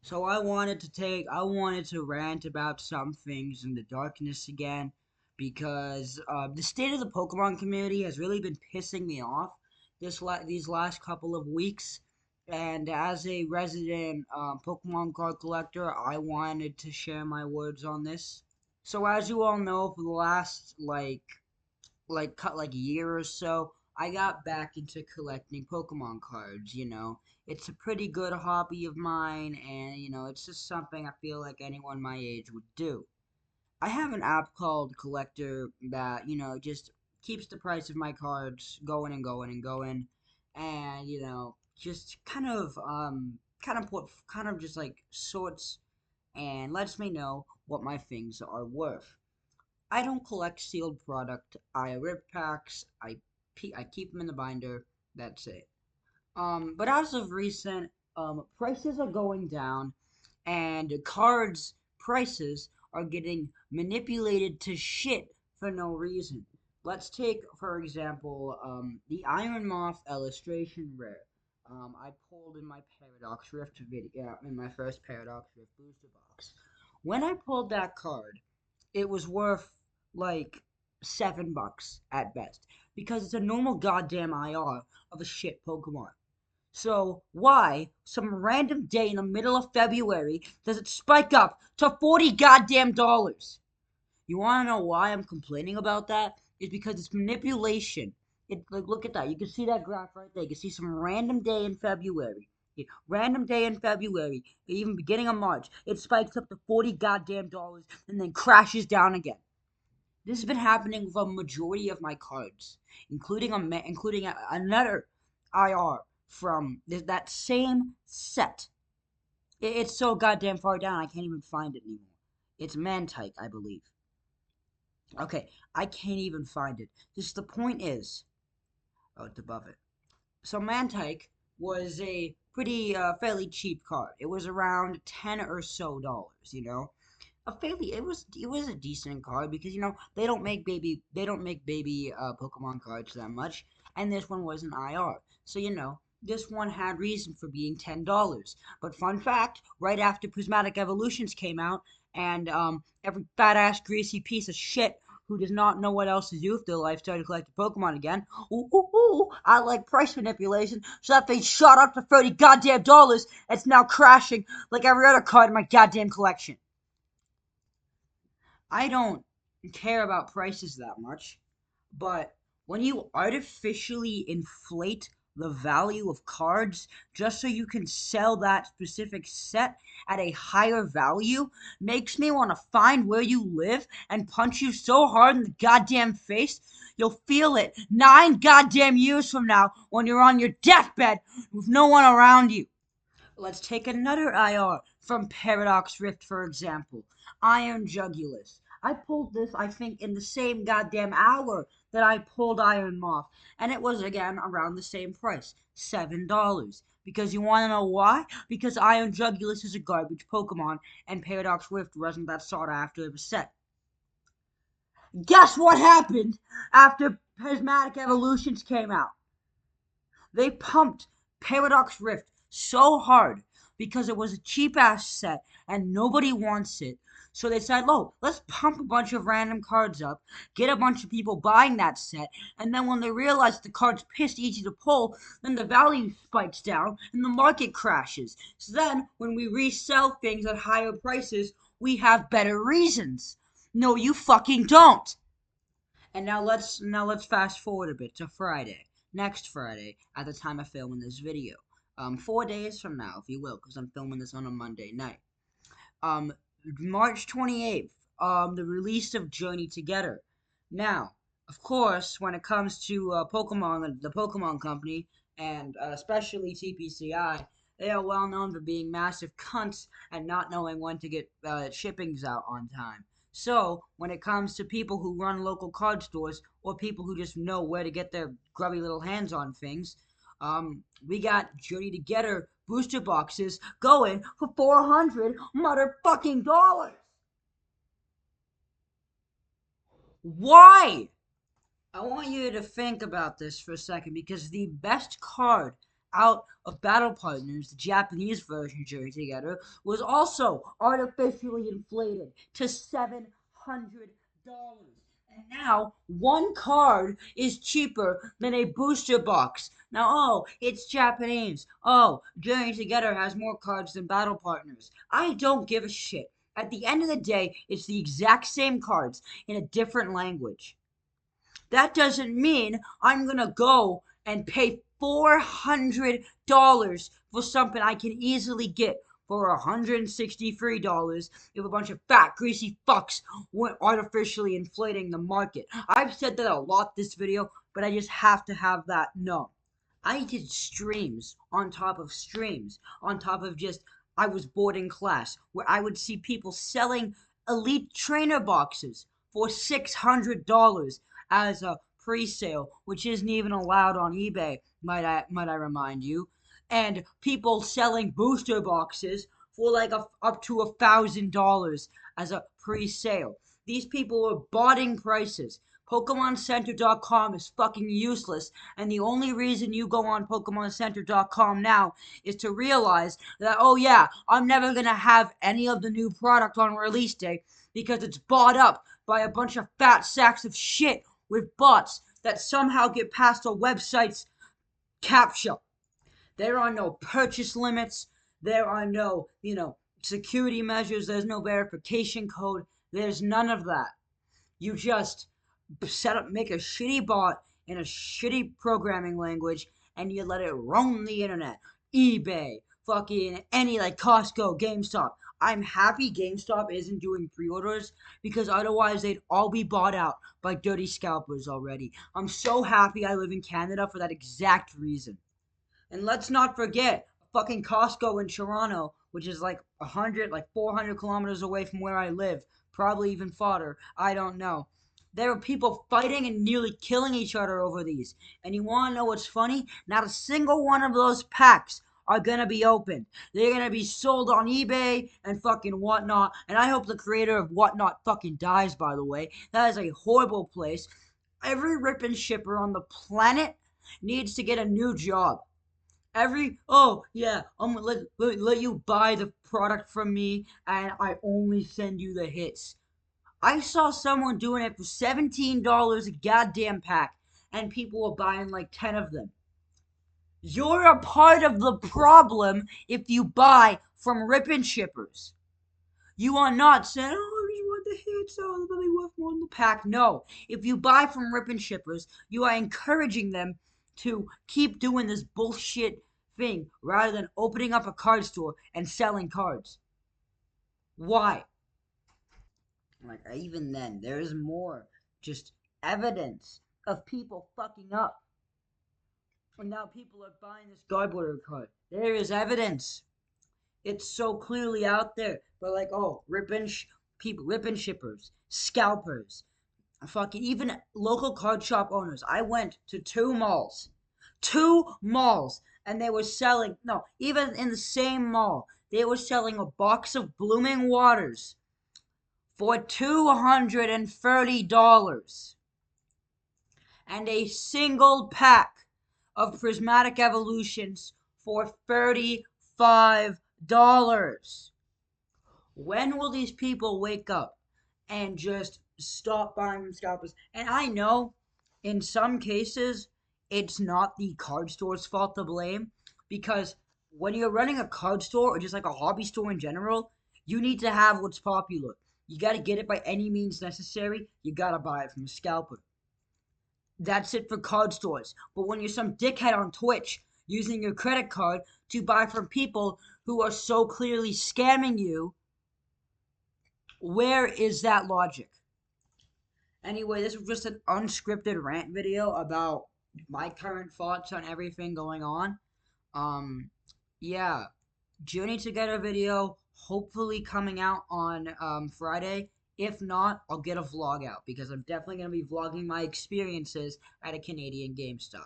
So I wanted to rant about some things in the darkness again, because the state of the Pokemon community has really been pissing me off these last couple of weeks. And as a resident Pokemon card collector, I wanted to share my words on this. So as you all know, for the last year or so, I got back into collecting Pokemon cards. It's a pretty good hobby of mine, and it's just something I feel like anyone my age would do. I have an app called Collector that just keeps the price of my cards going and going and going, and just kind of just like sorts and lets me know what my things are worth. I don't collect sealed product. I rip packs. I keep them in the binder. That's it. But as of recent, prices are going down, and cards prices are getting manipulated to shit for no reason. Let's take, for example, the Iron Moth illustration rare. I pulled in my Paradox Rift video, in my first Paradox Rift booster box. When I pulled that card, it was worth like $7 at best, because it's a normal goddamn IR of a shit Pokemon. So why, some random day in the middle of February, does it spike up to 40 goddamn dollars? You want to know why I'm complaining about that? It's because it's manipulation. Look at that. You can see that graph right there. You can see some random day in February. Yeah, random day in February, even beginning of March, it spikes up to 40 goddamn dollars and then crashes down again. This has been happening with a majority of my cards, including another IR from that same set. It's so goddamn far down, I can't even find it anymore. It's Mantike, I believe. Okay, I can't even find it. Just the point is, oh, it's above it. So Mantike was a pretty fairly cheap card. It was around 10 or so dollars. A fairly it was a decent card, because they don't make baby Pokemon cards that much, and this one was an IR. So this one had reason for being $10. But fun fact, right after Prismatic Evolutions came out, and every fat ass greasy piece of shit who does not know what else to do with their life started collecting Pokemon again. I like price manipulation, so that thing shot up to 30 goddamn dollars. It's now crashing like every other card in my goddamn collection. I don't care about prices that much, but when you artificially inflate the value of cards just so you can sell that specific set at a higher value, makes me want to find where you live and punch you so hard in the goddamn face you'll feel it 9 goddamn years from now when you're on your deathbed with no one around you. Let's take another IR from Paradox Rift, for example. Iron Jugulus. I pulled this, I think, in the same goddamn hour that I pulled Iron Moth, and it was again around the same price, $7. Because you want to know why? Because Iron Jugulus is a garbage Pokemon, and Paradox Rift wasn't that sought after of a set. Guess what happened after Prismatic Evolutions came out? They pumped Paradox Rift so hard because it was a cheap ass set and nobody wants it. So they said, "Oh, let's pump a bunch of random cards up, get a bunch of people buying that set, and then when they realize the card's pissed easy to pull, then the value spikes down and the market crashes. So then, when we resell things at higher prices, we have better reasons." No, you fucking don't. And now let's fast forward a bit to Friday, next Friday, at the time of filming this video. 4 days from now, if you will, because I'm filming this on a Monday night. Um, March 28th. The release of Journey Together. Now, of course, when it comes to Pokemon, the Pokemon Company, and especially TPCI, they are well known for being massive cunts and not knowing when to get shippings out on time. So, when it comes to people who run local card stores or people who just know where to get their grubby little hands on things, we got Journey Together booster boxes going for 400 motherfucking dollars. Why? I want you to think about this for a second, because the best card out of Battle Partners, the Japanese version Journey Together, was also artificially inflated to $700. And now one card is cheaper than a booster box. Now, oh, it's Japanese. Oh, Journey Together has more cards than Battle Partners. I don't give a shit. At the end of the day, it's the exact same cards in a different language. That doesn't mean I'm gonna go and pay $400 for something I can easily get for $163 if a bunch of fat, greasy fucks were artificially inflating the market. I've said that a lot this video, but I just have to have that known. I did streams on top of streams, on top of just I was bored in class, where I would see people selling elite trainer boxes for $600 as a pre-sale, which isn't even allowed on eBay, might I remind you, and people selling booster boxes for like up to $1,000 as a pre-sale. These people are botting prices. PokemonCenter.com is fucking useless, and the only reason you go on PokemonCenter.com now is to realize that, oh yeah, I'm never gonna have any of the new product on release day because it's bought up by a bunch of fat sacks of shit with bots that somehow get past a website's captcha. There are no purchase limits. There are no, security measures. There's no verification code. There's none of that. You just make a shitty bot in a shitty programming language, and you let it roam the internet. eBay, fucking any like Costco, GameStop. I'm happy GameStop isn't doing pre-orders because otherwise they'd all be bought out by dirty scalpers already. I'm so happy I live in Canada for that exact reason. And let's not forget fucking Costco in Toronto, which is like 400 kilometers away from where I live. Probably even farther. I don't know. There are people fighting and nearly killing each other over these. And you want to know what's funny? Not a single one of those packs are gonna be opened. They're gonna be sold on eBay and fucking whatnot. And I hope the creator of whatnot fucking dies, by the way. That is a horrible place. Every rip and shipper on the planet needs to get a new job. Oh yeah, I'm gonna let you buy the product from me and I only send you the hits. I saw someone doing it for $17 a goddamn pack, and people were buying like 10 of them. You're a part of the problem if you buy from rip and shippers. You are not saying, oh, I just want the hits, oh, they'll be worth more than the pack. No. If you buy from rip and shippers, you are encouraging them to keep doing this bullshit thing rather than opening up a card store and selling cards. Why? Like, even then, there's more just evidence of people fucking up. And now people are buying this cardboard card. There is evidence. It's so clearly out there. But like, oh, rip and shippers, scalpers, fucking even local card shop owners. I went to two malls, and they were selling. No, even in the same mall, they were selling a box of Blooming Waters for $230 and a single pack of Prismatic Evolutions for $35. When will these people wake up and just stop buying from scalpers? And I know in some cases it's not the card store's fault to blame because when you're running a card store or just like a hobby store in general, you need to have what's popular. You got to get it by any means necessary. You got to buy it from a scalper. That's it for card stores. But when you're some dickhead on Twitch using your credit card to buy from people who are so clearly scamming you, where is that logic? Anyway, this was just an unscripted rant video about my current thoughts on everything going on. Um, yeah, Journey Together video hopefully coming out on Friday. If not, I'll get a vlog out because I'm definitely going to be vlogging my experiences at a Canadian GameStop.